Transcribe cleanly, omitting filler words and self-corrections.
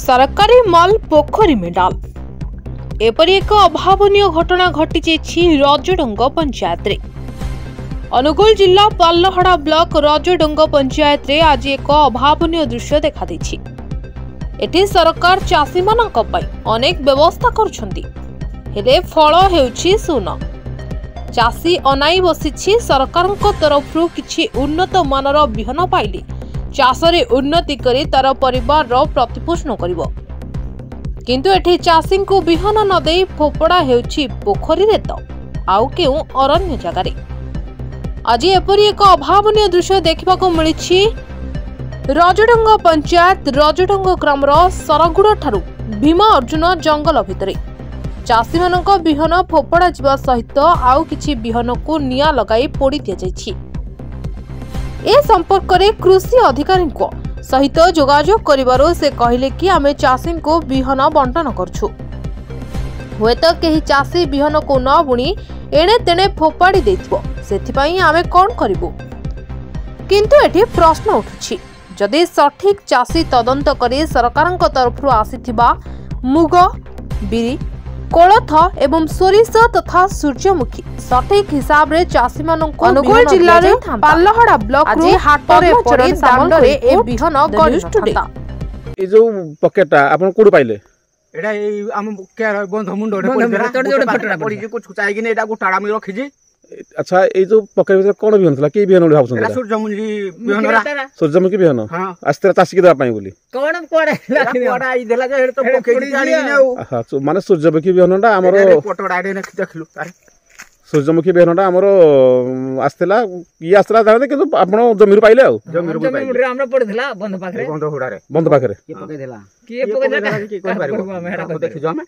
सरकारी मल पोखरी मेडाल एपरी एक अभावनीय घटना घटी रजडंग पंचायत रे। अनुगुल जिला पाल्लहड़ा ब्लॉक रजडंग पंचायत रे आज एक अभावनीय दृश्य देखा देछि। एठी सरकार चाषी मानक पई अनेक व्यवस्था करछंती, हेले फल हेउछि सुन। चाषी अनाई बसिछि सरकारक तरफरु किछि उन्नत मानर बिहन पाइले चाषरे उन्नति करी तार परिवार प्रतिपोषण करिवो। किंतु एठी चाषी को बिहन न देई फोपड़ा हेउछि पोखरी रे तो आउ केउ अरण्य जगारे। आज एपरी एक अभावनीय दृश्य देखिबाको मिलिछि रजडंग पंचायत रजडंग ग्रामर सरगुड़ ठारू भीमा अर्जुन जंगल भितरे चाषी मानक बिहन फोपड़ा जिबा सहित आउ किछि बिहन को निया लगाई पोड़ी दिया जाइछि। ए संपर्क रे कृषि अधिकारी को सहित जोगाजोग करिबारो से कहिले कि आमे चाषी को बिहन बंटन करछु। होयत केही चाषी बिहन को न बुणी एणे तेणे फोपाड़ी देथिबो, सेथिपई आमे कोन करिबो। किंतु एठी प्रश्न उठुछि, जदि सठिक चाषी तदंत करी सरकारक तरफरु आसीथिबा मुग, बिरी, कोलथ एवं सोरिष तथा सूर्यमुखी सठिक हिसाब रे चाषी मानक अनुगुल जिल्ला रे पाल्लहड़ा ब्लॉक रे हाट रे पड़ी दांड रे ए बिहन गड़ी नथाता। ए जो पकेटा आपन कोड पाइले एडा ए हम के बंध मुंड रे पड़ी पड़ी जे कुछ चाहि कि एडा गोटाड़ा में रखि जे। अच्छा ए जो पकेट भीतर कोन बिहन थला के बिहन भाबसन एडा सूर्यमुखी बिहन सूर्यमुखी बिहन आस्ते चाषी के देबा पई बोली कोन कोडा ई देला जे तो पकेट जानी नेउ। हां माने सूर्यमुखी बिहनटा हमरो पटोडा रे देखलु अरे सूर्यमुखी बिहनटा हमरो आस्तेला ई आस्तेला जाने किंतु आपण जमीर पाइले आ जमीर रे हमरा पड़िथला बंध पाखरे बंध हुडा रे बंध पाखरे के पके देला के कोन पारिबो हम हेडा देखि जो हम